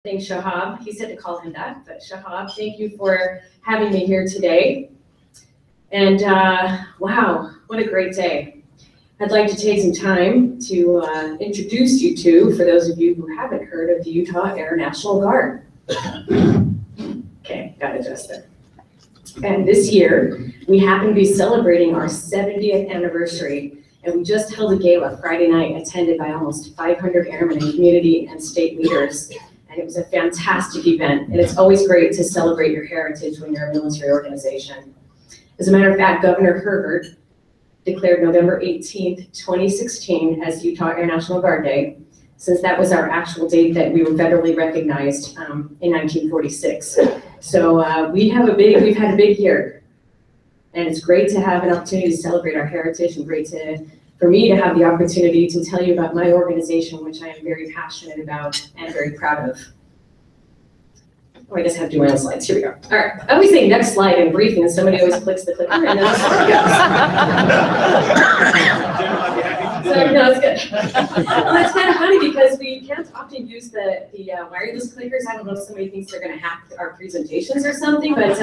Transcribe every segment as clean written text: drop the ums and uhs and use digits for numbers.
Thank Shahab. He said to call him that, but Shahab, thank you for having me here today. And wow, what a great day. I'd like to take some time to introduce you to, for those of you who haven't heard of the Utah Air National Guard. Okay, got to adjust there. And this year, we happen to be celebrating our 70th anniversary, and we just held a gala Friday night attended by almost 500 airmen and community and state leaders. And it was a fantastic event, and it's always great to celebrate your heritage when you're a military organization. As a matter of fact, Governor Herbert declared November 18th, 2016 as Utah Air National Guard Day, since that was our actual date that we were federally recognized in 1946. So we've had a big year, and it's great to have an opportunity to celebrate our heritage, and great for me to have the opportunity to tell you about my organization, which I am very passionate about and very proud of. Oh, I guess I have to do my own slides. Here we go. All right. I always say next slide in briefing, and somebody always clicks the clicker, and then the slide goes. So, no, it's good. Well, it's kind of funny because we can't often use the wireless clickers. I don't know if somebody thinks they're going to hack our presentations or something, but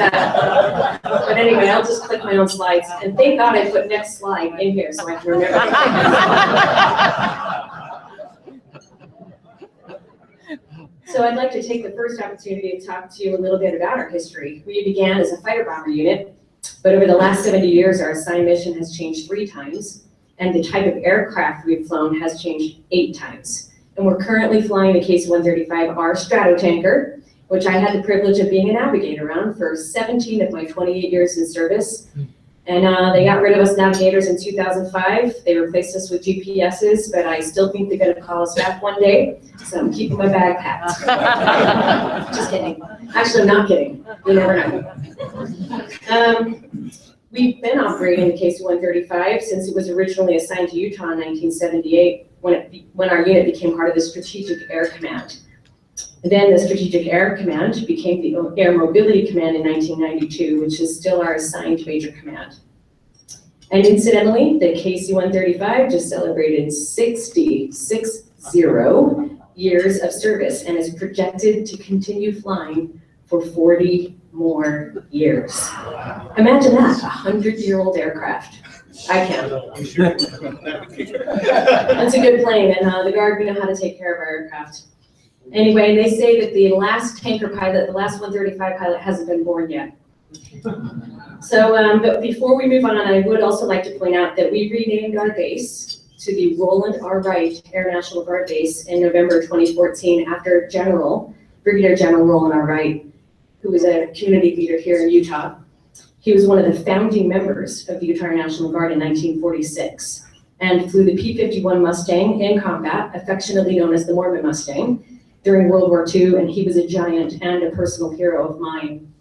anyway, I'll just click my own slides. And thank God I put next slide in here so I can remember. So I'd like to take the first opportunity to talk to you a little bit about our history. We began as a fighter bomber unit, but over the last 70 years, our assigned mission has changed 3 times, and the type of aircraft we've flown has changed 8 times. And we're currently flying the KC-135R Stratotanker, which I had the privilege of being a navigator on for 17 of my 28 years in service. And they got rid of us navigators in 2005. They replaced us with GPSs, but I still think they're gonna call us back one day. So I'm keeping my bag packed. Just kidding. Actually, I'm not kidding. You never know. We've been operating the KC-135 since it was originally assigned to Utah in 1978, when our unit became part of the Strategic Air Command. Then the Strategic Air Command became the Air Mobility Command in 1992, which is still our assigned major command. And incidentally, the KC-135 just celebrated 60 years of service and is projected to continue flying for 40 more years. Imagine that, a 100-year-old aircraft. I can. That's a good plane, and the Guard, we know how to take care of our aircraft. Anyway, they say that the last tanker pilot, the last 135 pilot, hasn't been born yet. So, but before we move on, I would also like to point out that we renamed our base to the Roland R. Wright Air National Guard Base in November 2014 after Brigadier General Roland R. Wright, who was a community leader here in Utah. He was one of the founding members of the Utah Air National Guard in 1946 and flew the P-51 Mustang in combat, affectionately known as the Mormon Mustang, during World War II, and he was a giant and a personal hero of mine.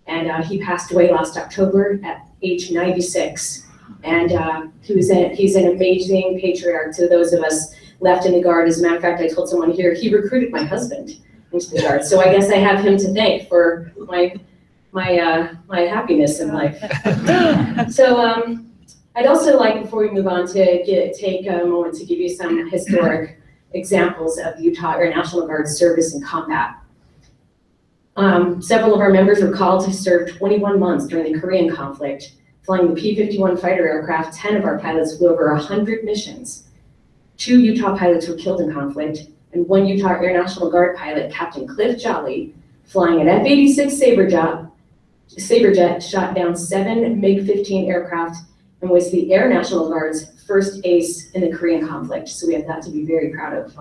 And he passed away last October at age 96. And he's an amazing patriarch to those of us left in the Guard. As a matter of fact, I told someone here, he recruited my husband into the Guard. So I guess I have him to thank for my happiness in life. So I'd also like, before we move on, to take a moment to give you some historic examples of Utah Air National Guard service in combat. Several of our members were called to serve 21 months during the Korean conflict, flying the P-51 fighter aircraft. 10 of our pilots flew over 100 missions. 2 Utah pilots were killed in conflict, and 1 Utah Air National Guard pilot, Captain Cliff Jolly, flying an F-86 Saberjet, shot down 7 MiG-15 aircraft and was the Air National Guard's first ace in the Korean conflict. So we have that to be very proud of.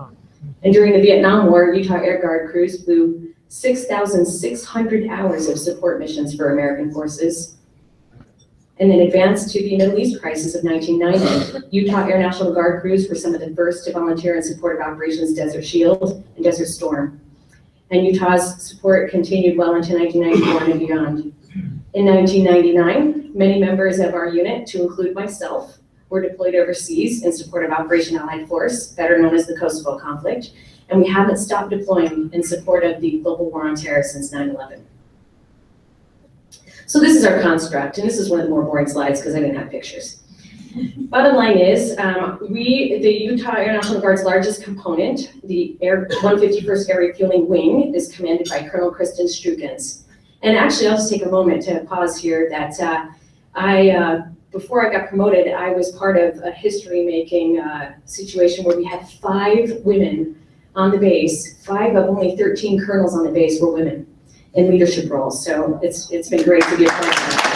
And during the Vietnam War, Utah Air Guard crews flew 6,600 hours of support missions for American forces. And then advanced to the Middle East crisis of 1990, Utah Air National Guard crews were some of the first to volunteer in support of Operations Desert Shield and Desert Storm. And Utah's support continued well into 1991 and beyond. In 1999, many members of our unit, to include myself, were deployed overseas in support of Operation Allied Force, better known as the Kosovo conflict, and we haven't stopped deploying in support of the global war on terror since 9/11. So this is our construct, and this is one of the more boring slides because I didn't have pictures. Bottom line is, the Utah Air National Guard's largest component, the 151st Air Refueling Wing, is commanded by Colonel Kristen Strukens. And actually, I'll just take a moment to pause here that before I got promoted, I was part of a history-making situation where we had 5 women on the base. 5 of only 13 colonels on the base were women in leadership roles. So it's been great to be a part of that.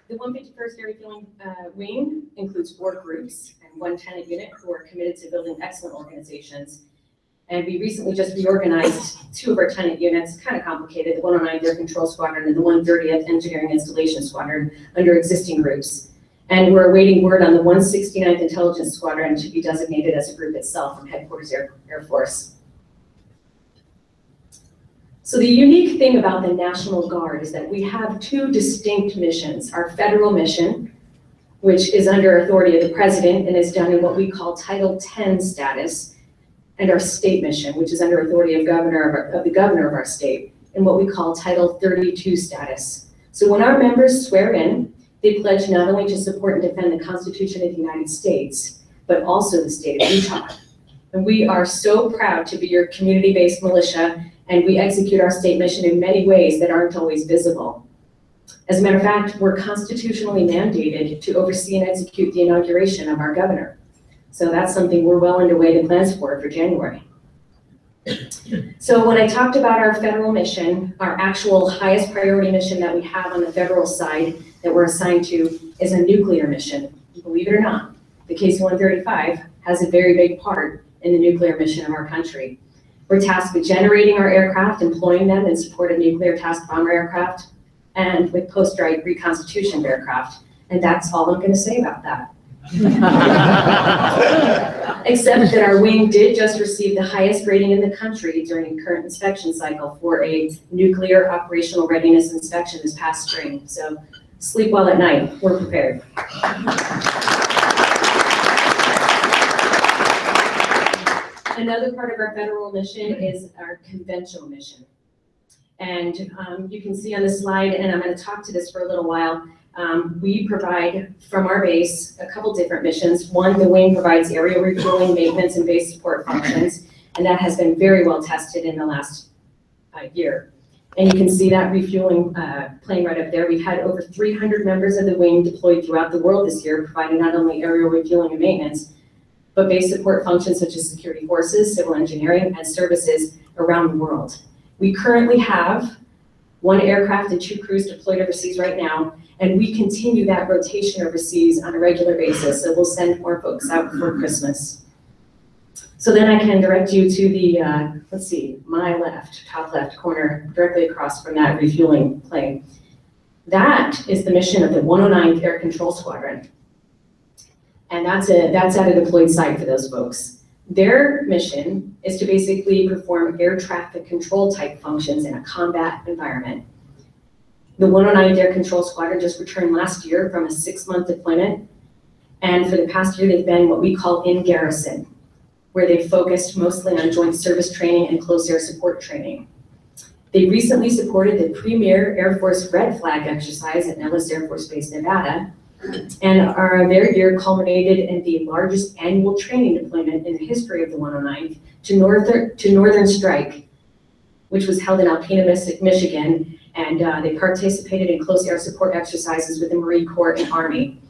The 151st Air Refueling Wing includes 4 groups and 1 tenant unit who are committed to building excellent organizations. And we recently just reorganized 2 of our tenant units, kind of complicated, the 109th Air Control Squadron and the 130th Engineering Installation Squadron under existing groups. And we're awaiting word on the 169th Intelligence Squadron to be designated as a group itself from Headquarters Air Force. So the unique thing about the National Guard is that we have 2 distinct missions. Our federal mission, which is under authority of the President and is done in what we call Title 10 status, and our state mission, which is under authority of the governor of our state, and what we call Title 32 status. So when our members swear in, they pledge not only to support and defend the Constitution of the United States, but also the state of Utah. And we are so proud to be your community-based militia, and we execute our state mission in many ways that aren't always visible. As a matter of fact, we're constitutionally mandated to oversee and execute the inauguration of our governor. So that's something we're well underway to plans for January. So when I talked about our federal mission, our actual highest priority mission that we have on the federal side that we're assigned to is a nuclear mission. Believe it or not, the KC-135 has a very big part in the nuclear mission of our country. We're tasked with generating our aircraft, employing them in support of nuclear task bomber aircraft, and with post-strike reconstitution of aircraft. And that's all I'm going to say about that. Except that our wing did just receive the highest rating in the country during the current inspection cycle for a nuclear operational readiness inspection this past spring. So sleep well at night, we're prepared. Another part of our federal mission is our conventional mission. And you can see on the slide, and I'm going to talk to this for a little while, we provide from our base a couple different missions. One, the wing provides aerial refueling, maintenance, and base support functions, and that has been very well tested in the last year. And you can see that refueling plane right up there. We've had over 300 members of the wing deployed throughout the world this year, providing not only aerial refueling and maintenance, but base support functions such as security forces, civil engineering, and services around the world. We currently have 1 aircraft and 2 crews deployed overseas right now, and we continue that rotation overseas on a regular basis, so we'll send more folks out before Christmas. So then I can direct you to the, let's see, my left, top left corner, directly across from that refueling plane. That is the mission of the 109th Air Control Squadron. And that's at a deployed site for those folks. Their mission is to basically perform air traffic control type functions in a combat environment. The 109th Air Control Squadron just returned last year from a 6-month deployment. And for the past year, they've been what we call in garrison, where they focused mostly on joint service training and close air support training. They recently supported the premier Air Force Red Flag exercise at Nellis Air Force Base, Nevada, and their year culminated in the largest annual training deployment in the history of the 109th to Northern Strike, which was held in Alpena, Michigan, and they participated in close air support exercises with the Marine Corps and Army,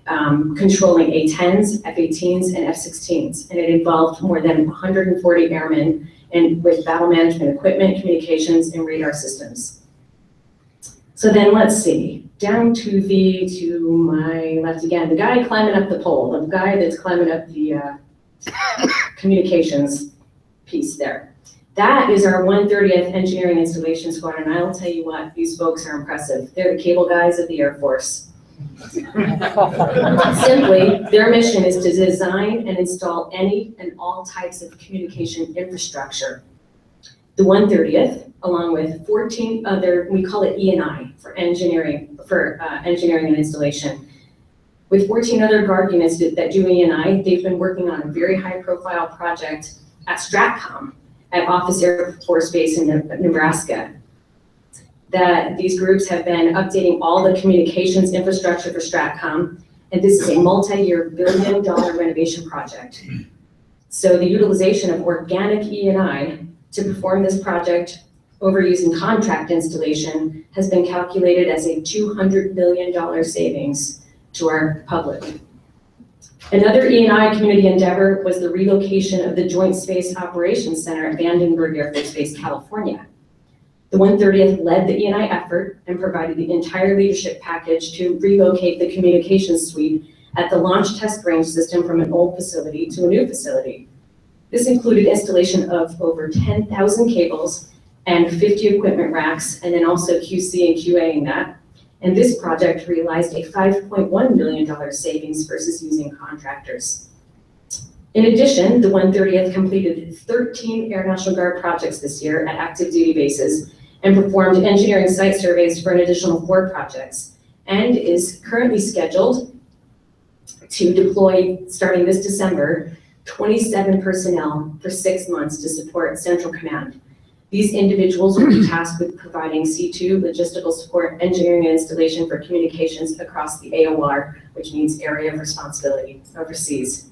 controlling A-10s, F-18s, and F-16s, and it involved more than 140 airmen and with battle management equipment, communications, and radar systems. So then let's see. Down to my left again, the guy climbing up the pole, the guy that's climbing up the communications piece there. That is our 130th Engineering Installation Squadron. And I'll tell you what, these folks are impressive. They're the cable guys of the Air Force. Simply, their mission is to design and install any and all types of communication infrastructure. The 130th, along with 14 other, we call it E&I for engineering and installation. With 14 other Guard units that do E&I, they've been working on a very high-profile project at STRATCOM at Office Air Force Base in Nebraska. that these groups have been updating all the communications infrastructure for STRATCOM, and this is a multi-year billion-dollar renovation project. So the utilization of organic E&I to perform this project over using contract installation has been calculated as a $200 million savings to our public. Another E&I community endeavor was the relocation of the Joint Space Operations Center at Vandenberg Air Force Base, California. The 130th led the E&I effort and provided the entire leadership package to relocate the communications suite at the Launch Test Range system from an old facility to a new facility. This included installation of over 10,000 cables and 50 equipment racks, and then also QC and QAing that. And this project realized a $5.1 million savings versus using contractors. In addition, the 130th completed 13 Air National Guard projects this year at active duty bases and performed engineering site surveys for an additional 4 projects, and is currently scheduled to deploy, starting this December, 27 personnel for 6 months to support Central Command. These individuals will be tasked with providing C2 logistical support, engineering and installation for communications across the AOR, which means area of responsibility overseas.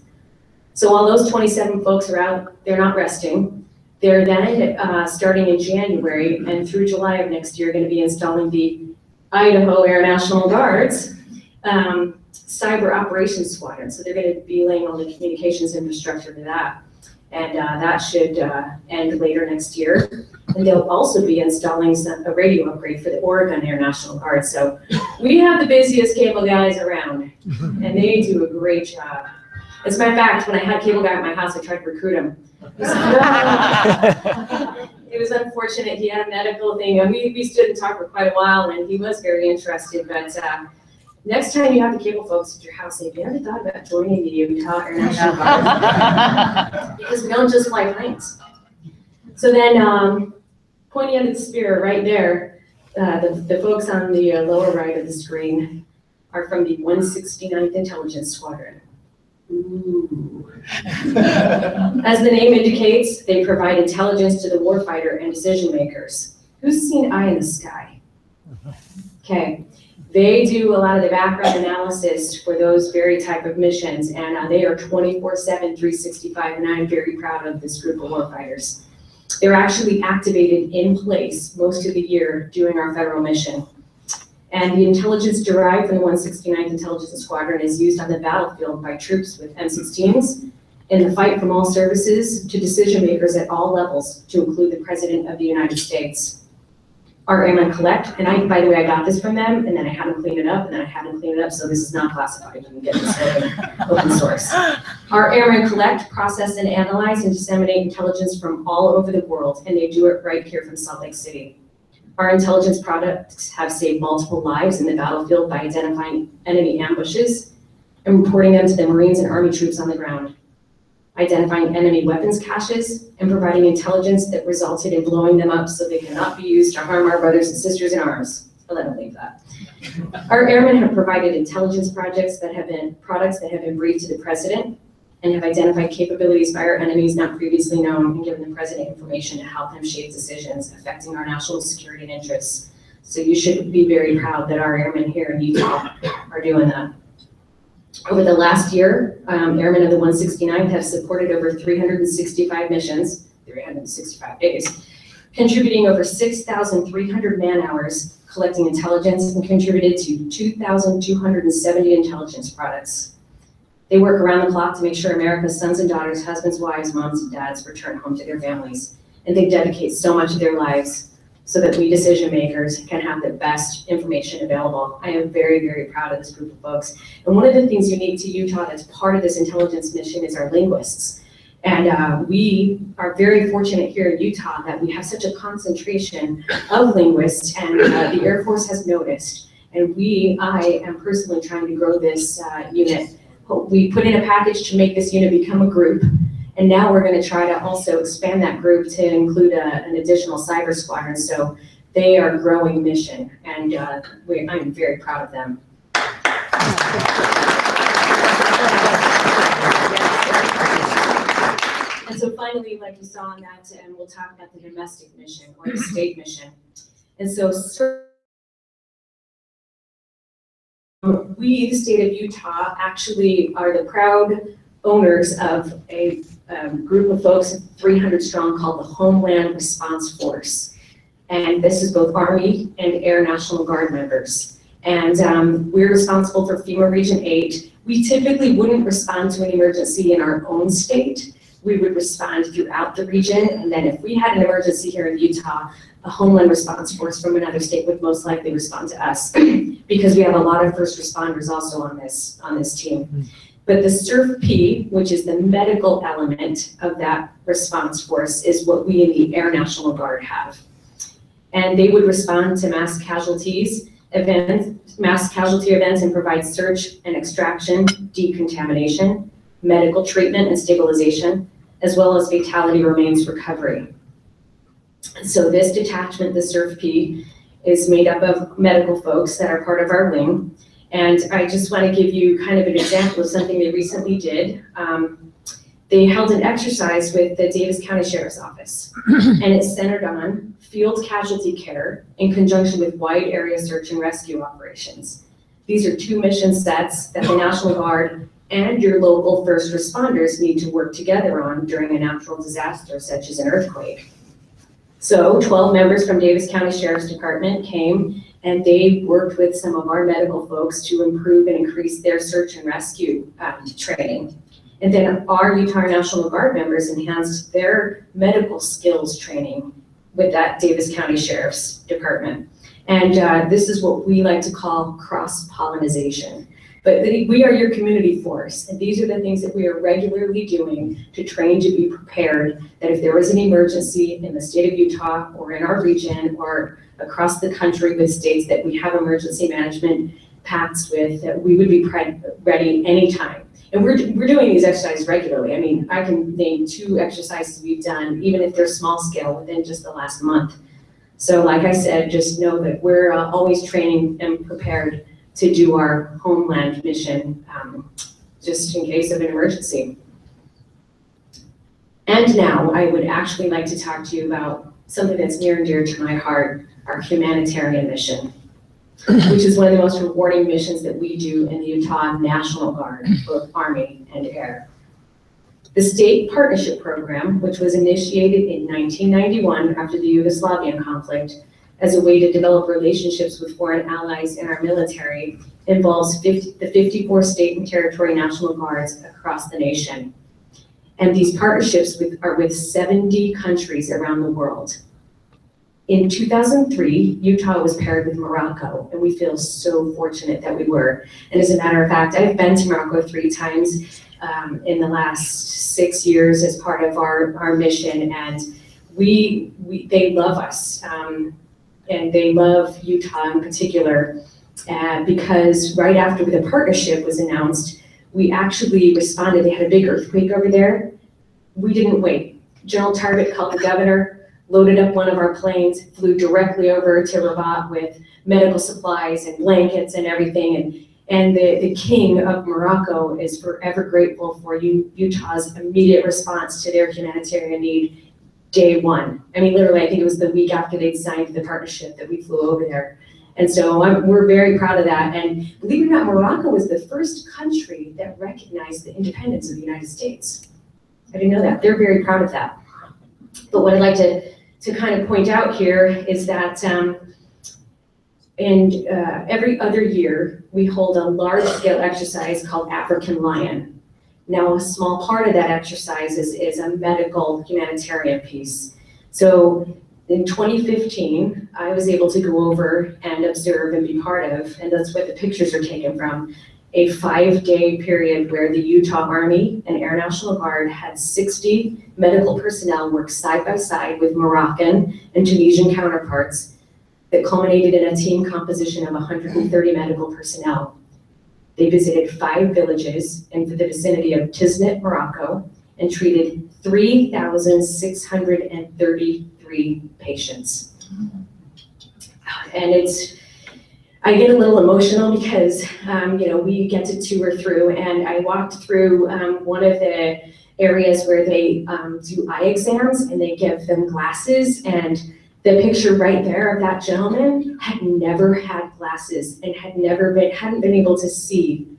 So while those 27 folks are out, they're not resting. They're then, starting in January and through July of next year, going to be installing the Idaho Air National Guard's Cyber Operations Squadron. So they're going to be laying all the communications infrastructure for that. And that should end later next year. And they'll also be installing a radio upgrade for the Oregon Air National Guard. So we have the busiest cable guys around, and they do a great job. As a matter of fact, when I had a cable guy at my house, I tried to recruit him. It was unfortunate. He had a medical thing, and we stood and talked for quite a while, and he was very interested. But next time you have the cable folks at your house, have you ever thought about joining the Utah Air National Guard? Because we don't just fly planes. So then, pointing at the spear right there, the folks on the lower right of the screen are from the 169th Intelligence Squadron. Ooh. As the name indicates, they provide intelligence to the warfighter and decision makers. Who's seen Eye in the Sky? Okay. They do a lot of the background analysis for those very type of missions, and they are 24/7, 365, and I'm very proud of this group of warfighters. They're actually activated in place most of the year doing our federal mission. And the intelligence derived from the 169th Intelligence Squadron is used on the battlefield by troops with M16s in the fight from all services to decision makers at all levels, to include the President of the United States. Our airmen collect, and by the way, I got this from them, and then I had them clean it up, and then I had them clean it up, so this is not classified. You can get this open source. Our airmen collect, process, and analyze and disseminate intelligence from all over the world, and they do it right here from Salt Lake City. Our intelligence products have saved multiple lives in the battlefield by identifying enemy ambushes and reporting them to the Marines and Army troops on the ground, identifying enemy weapons caches, and providing intelligence that resulted in blowing them up so they cannot be used to harm our brothers and sisters in arms. I'll let them leave that. Our airmen have provided intelligence products that have been briefed to the President and have identified capabilities by our enemies not previously known and given the President information to help him shape decisions affecting our national security and interests. So you should be very proud that our airmen here in Utah are doing that. Over the last year, airmen of the 169th have supported over 365 missions, 365 days, contributing over 6,300 man-hours, collecting intelligence, and contributed to 2,270 intelligence products. They work around the clock to make sure America's sons and daughters, husbands, wives, moms, and dads return home to their families. And they dedicate so much of their lives so that we decision makers can have the best information available. I am very, very proud of this group of folks. And one of the things unique to Utah that's part of this intelligence mission is our linguists. And we are very fortunate here in Utah that we have such a concentration of linguists, and the Air Force has noticed. And I am personally trying to grow this unit. We put in a package to make this unit become a group. And now we're going to try to also expand that group to include an additional cyber squadron. So they are a growing mission, and I'm very proud of them. And so finally, like you saw on that, and we'll talk about the domestic mission or the state mission. And so we, the state of Utah, actually are the proud owners of a group of folks, 300 strong, called the Homeland Response Force. And this is both Army and Air National Guard members. And we're responsible for FEMA Region 8. We typically wouldn't respond to an emergency in our own state. We would respond throughout the region. And then if we had an emergency here in Utah, a Homeland Response Force from another state would most likely respond to us because we have a lot of first responders also on this team. But the SURF-P, which is the medical element of that response force, is what we in the Air National Guard have. And they would respond to mass casualty events and provide search and extraction, decontamination, medical treatment and stabilization, as well as fatality remains recovery. So this detachment, the SURF-P, is made up of medical folks that are part of our wing. And I just want to give you kind of an example of something they recently did. They held an exercise with the Davis County Sheriff's Office, and it's centered on field casualty care in conjunction with wide area search and rescue operations. These are two mission sets that the National Guard and your local first responders need to work together on during a natural disaster such as an earthquake. So 12 members from Davis County Sheriff's Department came and they worked with some of our medical folks to improve and increase their search and rescue training. And then our Utah National Guard members enhanced their medical skills training with that Davis County Sheriff's Department. And this is what we like to call cross-pollination. But we are your community force, and these are the things that we are regularly doing to train to be prepared, that if there was an emergency in the state of Utah or in our region or across the country with states that we have emergency management pacts with, that we would be ready anytime. And we're doing these exercises regularly. I mean, I can name 2 exercises we've done, even if they're small scale, within just the last month. So like I said, just know that we're always training and prepared to do our Homeland Mission, just in case of an emergency. And now I would actually like to talk to you about something that's near and dear to my heart, our humanitarian mission, which is one of the most rewarding missions that we do in the Utah National Guard, both Army and Air. The State Partnership Program, which was initiated in 1991 after the Yugoslavian conflict, as a way to develop relationships with foreign allies in our military, involves the 54 state and territory National Guards across the nation. And these partnerships are with 70 countries around the world. In 2003, Utah was paired with Morocco, and we feel so fortunate that we were. And as a matter of fact, I've been to Morocco 3 times in the last 6 years as part of our mission, and they love us. And they love Utah in particular, because right after the partnership was announced, we actually responded. They had a big earthquake over there. We didn't wait. General Target called the governor, loaded up one of our planes, flew directly over to Rabat with medical supplies and blankets and everything. And the king of Morocco is forever grateful for Utah's immediate response to their humanitarian need. Day one. I mean, literally, I think it was the week after they'd signed the partnership that we flew over there. And so we're very proud of that. And believe it or not, Morocco was the first country that recognized the independence of the United States. I didn't know that. They're very proud of that. But what I'd like to kind of point out here is that every other year, we hold a large-scale exercise called African Lion. Now, a small part of that exercise is a medical humanitarian piece. So in 2015, I was able to go over and observe and be part of, and that's what the pictures are taken from, a 5-day period where the Utah Army and Air National Guard had 60 medical personnel work side by side with Moroccan and Tunisian counterparts that culminated in a team composition of 130 medical personnel. They visited 5 villages in the vicinity of Tiznit, Morocco, and treated 3,633 patients. And I get a little emotional because, we get to tour through, and I walked through one of the areas where they do eye exams, and they give them glasses, and The picture right there of that gentleman had never had glasses and hadn't been able to see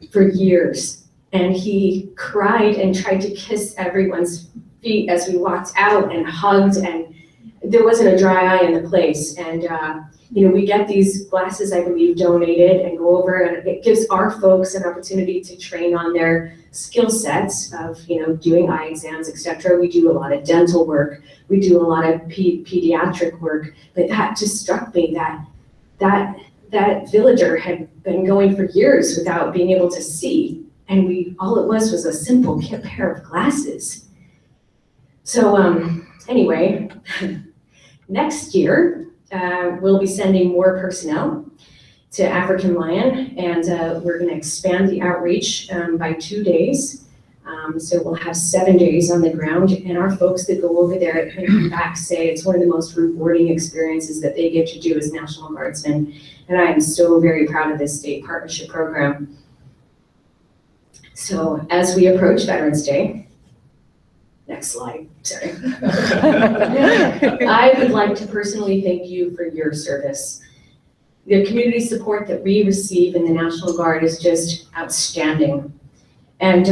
for years. And he cried and tried to kiss everyone's feet as we walked out and hugged, and there wasn't a dry eye in the place. And you know, we get these glasses, I believe, donated and go over, and it gives our folks an opportunity to train on their skill sets of, you know, doing eye exams, etc. We do a lot of dental work. We do a lot of pediatric work, but that just struck me that villager had been going for years without being able to see, and all it was a simple pair of glasses. So anyway, next year we'll be sending more personnel to African Lion, and we're going to expand the outreach by 2 days. So we'll have 7 days on the ground, and our folks that go over there and come back say it's one of the most rewarding experiences that they get to do as National Guardsmen. And I am so very proud of this state partnership program. So as we approach Veterans Day, next slide, sorry. I would like to personally thank you for your service. The community support that we receive in the National Guard is just outstanding. And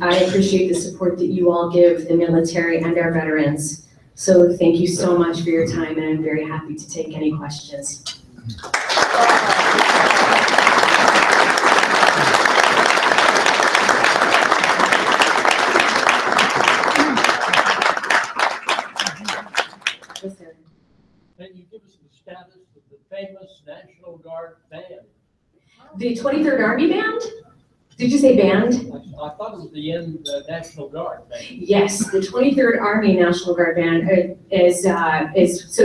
I appreciate the support that you all give the military and our veterans. So thank you so much for your time, and I'm very happy to take any questions. Can you give us the status of the famous National Guard band? The 23rd Army Band? Did you say band? I thought it was the National Guard band. Yes, the 23rd Army National Guard Band is so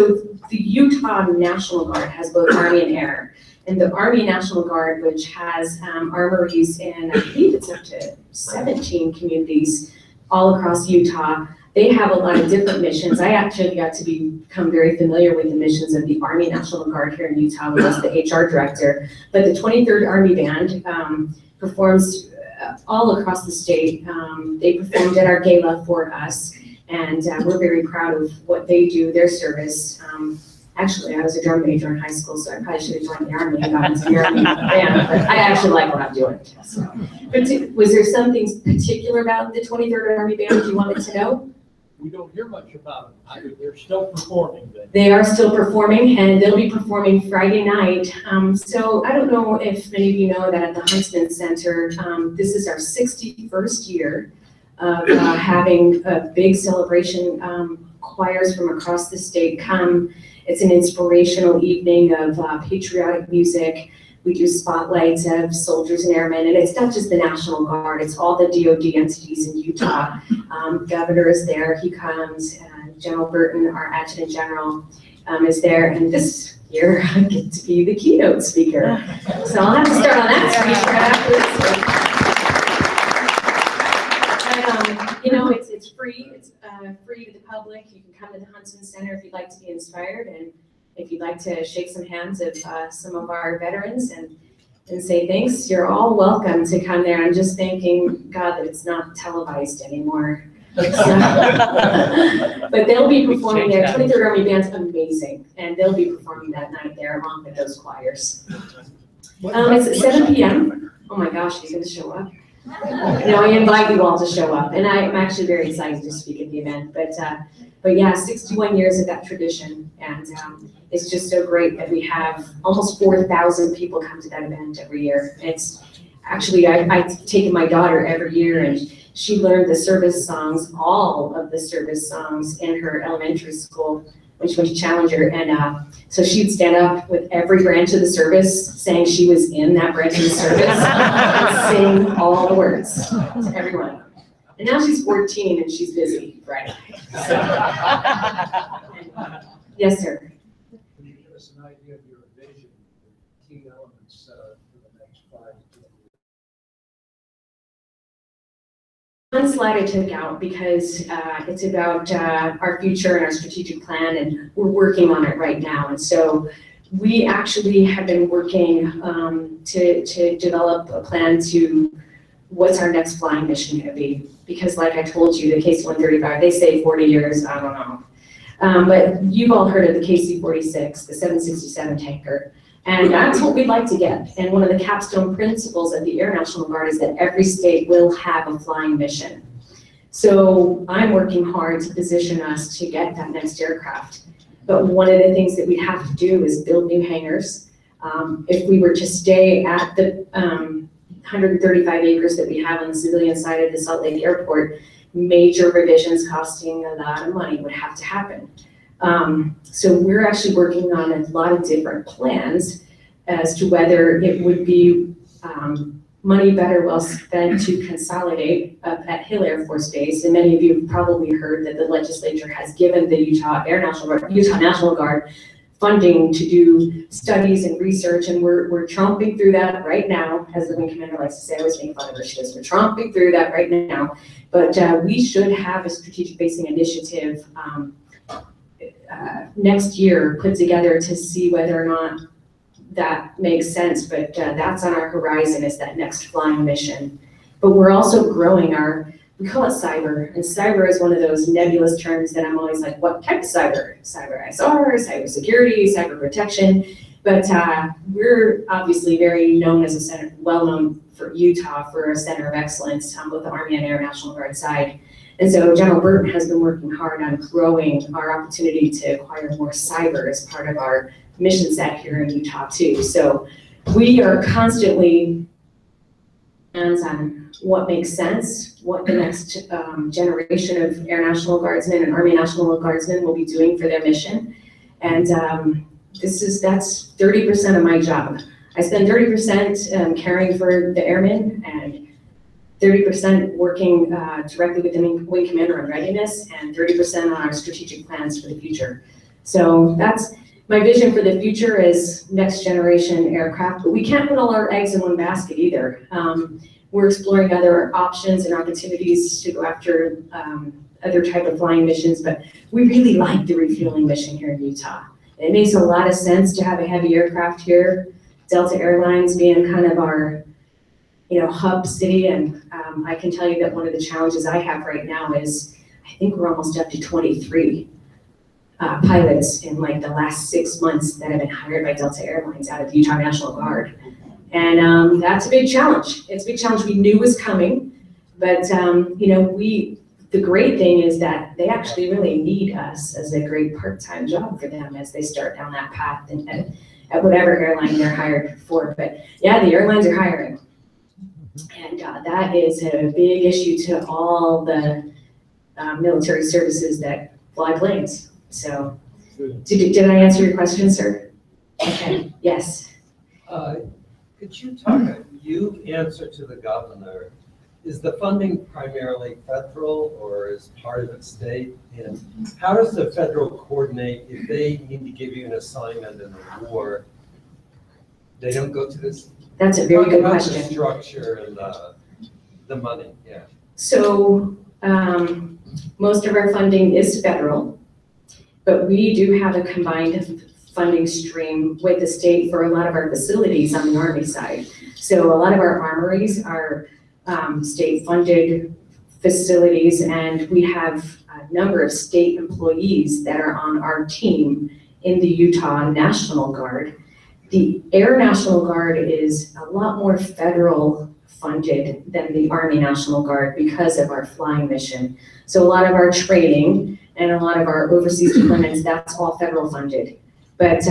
the Utah National Guard has both Army and Air. And the Army National Guard, which has armories in, I believe it's up to 17 communities all across Utah, they have a lot of different missions. I actually got to become very familiar with the missions of the Army National Guard here in Utah when I was the HR director. But the 23rd Army Band performs all across the state. They performed at our gala for us, and we're very proud of what they do, their service. Actually, I was a drum major in high school, so I probably should have joined the Army and got into the Army band, but I actually like what I'm doing. So. But was there something particular about the 23rd Army Band you wanted to know? We don't hear much about them. They're still performing. They are still performing, and they'll be performing Friday night. So I don't know if many of you know that at the Huntsman Center, this is our 61st year of having a big celebration. Choirs from across the state come. It's an inspirational evening of patriotic music. We do spotlights of soldiers and airmen, and it's not just the National Guard, it's all the DoD entities in Utah. Governor is there, he comes, General Burton, our Adjutant General, is there, and this year I get to be the keynote speaker. So I'll have to start on that speech right after this. You know, it's free, it's free to the public. You can come to the Huntsman Center if you'd like to be inspired, and if you'd like to shake some hands of some of our veterans and say thanks, you're all welcome to come there. I'm just thanking God that it's not televised anymore. But they'll be performing there. 23rd Army Band's amazing, and they'll be performing that night there along with those choirs. It's at 7 p.m. Oh my gosh, you're going to show up? No, I invite you all to show up, and I'm actually very excited to speak at the event. But yeah, 61 years of that tradition, and it's just so great that we have almost 4,000 people come to that event every year. It's actually, I've taken my daughter every year, and she learned the service songs, all of the service songs in her elementary school when she went to Challenger, and so she'd stand up with every branch of the service saying she was in that branch of the service and sing all the words to everyone. And now she's 14 and she's busy, right? So, yes, sir. Can you give us an idea of your vision, the key elements for the next 5 to 10 years? One slide I took out because it's about our future and our strategic plan, and we're working on it right now. And so we actually have been working to develop a plan to what's our next flying mission going to be. Because like I told you, the Case 135, they say 40 years, I don't know. But you've all heard of the KC-46, the 767 tanker. And that's what we'd like to get. And one of the capstone principles of the Air National Guard is that every state will have a flying mission. So I'm working hard to position us to get that next aircraft. But one of the things that we'd have to do is build new hangars. If we were to stay at the 135 acres that we have on the civilian side of the Salt Lake Airport, major revisions costing a lot of money would have to happen. So we're actually working on a lot of different plans as to whether it would be money better well spent to consolidate up at Hill Air Force Base. And many of you have probably heard that the legislature has given the Utah National Guard funding to do studies and research, and we're tromping through that right now. As the wing commander likes to say, I always make fun of her, she goes, we're tromping through that right now. But we should have a strategic basing initiative next year put together to see whether or not that makes sense, but that's on our horizon, is that next flying mission. But we're also growing we call it cyber, and cyber is one of those nebulous terms that I'm always like, what type of cyber? Cyber ISR, cyber security, cyber protection. But we're obviously very known as a center, well known for Utah for a center of excellence on both the Army and Air National Guard side. And so General Burton has been working hard on growing our opportunity to acquire more cyber as part of our mission set here in Utah too. So we are constantly hands on what makes sense, what the next generation of Air National Guardsmen and Army National Guardsmen will be doing for their mission. And that's 30% of my job. I spend 30% caring for the airmen and 30% working directly with the wing commander on readiness, and 30% on our strategic plans for the future. So that's my vision for the future, is next generation aircraft, but we can't put all our eggs in one basket either. We're exploring other options and opportunities to go after other type of flying missions, but we really like the refueling mission here in Utah. It makes a lot of sense to have a heavy aircraft here, Delta Airlines being kind of our hub city. And I can tell you that one of the challenges I have right now is I think we're almost up to 23 pilots in like the last 6 months that have been hired by Delta Airlines out of the Utah National Guard. And that's a big challenge. It's a big challenge we knew was coming, but the great thing is that they actually really need us as a great part-time job for them as they start down that path and at whatever airline they're hired for. But yeah, the airlines are hiring. And that is a big issue to all the military services that fly planes. So did I answer your question, sir? Okay, yes. Could you talk, you answer to the governor, is the funding primarily federal or is part of it state? And how does the federal coordinate if they need to give you an assignment in a war? They don't go to this? That's a very good question. The structure and the money, yeah. So most of our funding is federal, but we do have a combined funding stream with the state for a lot of our facilities on the Army side. So a lot of our armories are state-funded facilities, and we have a number of state employees that are on our team in the Utah National Guard. The Air National Guard is a lot more federal funded than the Army National Guard because of our flying mission. So a lot of our training and a lot of our overseas deployments, that's all federal funded. But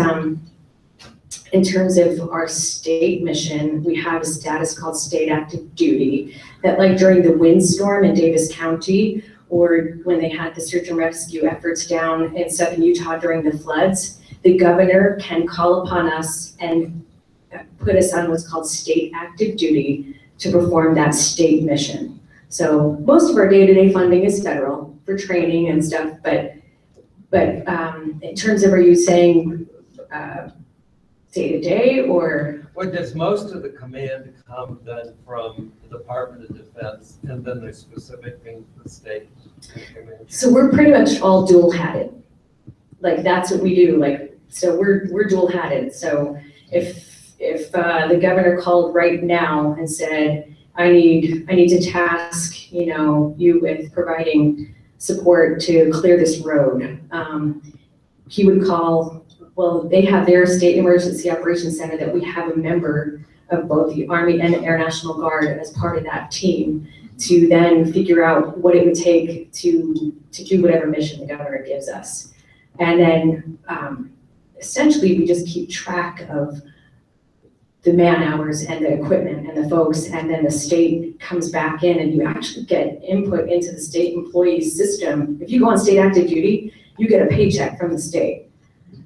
in terms of our state mission, we have a status called state active duty that, like during the windstorm in Davis County, or when they had the search and rescue efforts down in southern Utah during the floods, the governor can call upon us and put us on what's called state active duty to perform that state mission. So most of our day-to-day funding is federal for training and stuff, but in terms of, are you saying day-to-day or? Well, does most of the command come then from the Department of Defense and then the specific thing for the state? So we're pretty much all dual-hatted. Like that's what we do. Like, so we're dual-hatted. So if the governor called right now and said, I need to task, you with providing support to clear this road. He would call, well, they have their state emergency operations center that we have a member of both the Army and the Air National Guard as part of that team to then figure out what it would take to do whatever mission the governor gives us. And then essentially we just keep track of the man hours and the equipment and the folks, and then the state comes back in and you actually get input into the state employee system. If you go on state active duty, you get a paycheck from the state.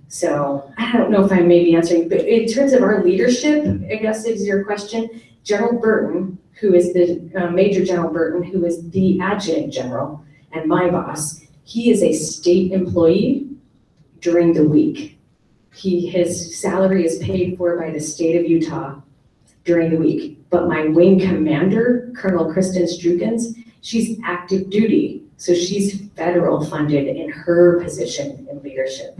So I don't know if I'm maybe answering, but in terms of our leadership, I guess is your question, General Burton, who is the Major General Burton, who is the Adjutant General and my boss, he is a state employee during the week. His salary is paid for by the state of Utah during the week. But my wing commander, Colonel Kristen Strukens, she's active duty. So she's federal funded in her position in leadership.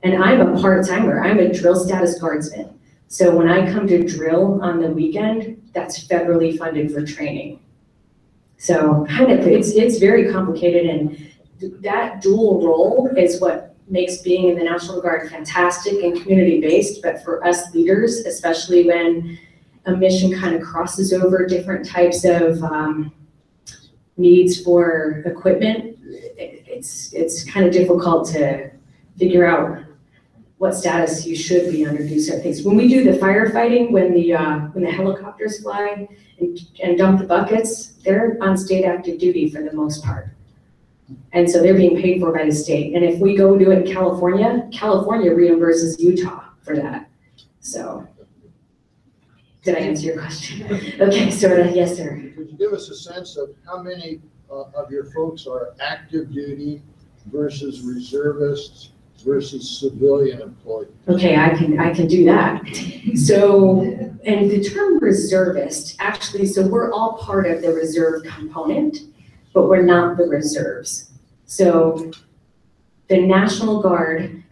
And I'm a part-timer, I'm a drill status guardsman. So when I come to drill on the weekend, that's federally funded for training. So kind of, it's very complicated, and that dual role is what makes being in the National Guard fantastic and community-based, but for us leaders, especially when a mission kind of crosses over different types of needs for equipment, it's kind of difficult to figure out what status you should be under do certain things. When we do the firefighting, when the helicopters fly and dump the buckets, they're on state active duty for the most part. And so they're being paid for by the state. And if we go do it in California, California reimburses Utah for that. So, did I answer your question? Okay, sort of, yes, sir. Could you give us a sense of how many of your folks are active duty versus reservists versus civilian employees? Okay, I can do that. So, and the term reservist, actually, so we're all part of the reserve component, but we're not the reserves. So the National Guard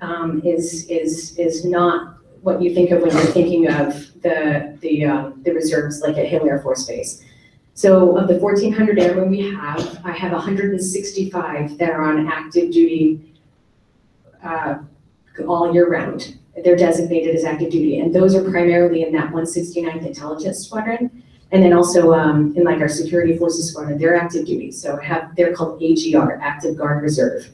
is not what you think of when you're thinking of the reserves, like at Hill Air Force Base. So of the 1,400 airmen we have, I have 165 that are on active duty all year round. They're designated as active duty, and those are primarily in that 169th Intelligence Squadron. And then also in like our Security Forces Squadron, they're active duty. So they're called AGR, Active Guard Reserve.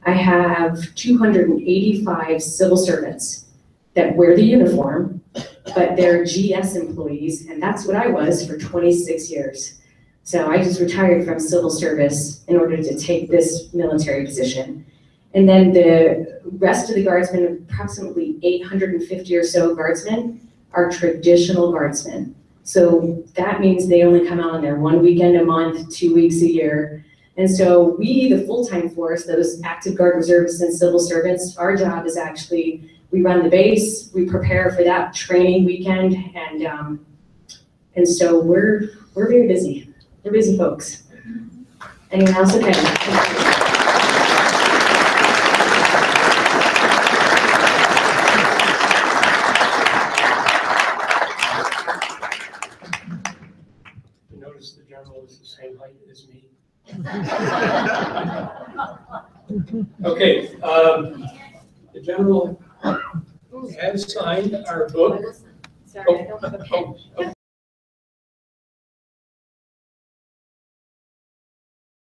I have 285 civil servants that wear the uniform, but they're GS employees, and that's what I was for 26 years. So I just retired from civil service in order to take this military position. And then the rest of the guardsmen, approximately 850 or so guardsmen, are traditional guardsmen. So that means they only come out on there 1 weekend a month, 2 weeks a year. And so we, the full-time force, those active guard reservists and civil servants, our job is actually, we run the base, we prepare for that training weekend, and so we're very busy. We're busy folks. Anyone else? Okay. The general is the same height as me. Okay, the general has signed our book. Sorry, I don't have a pen.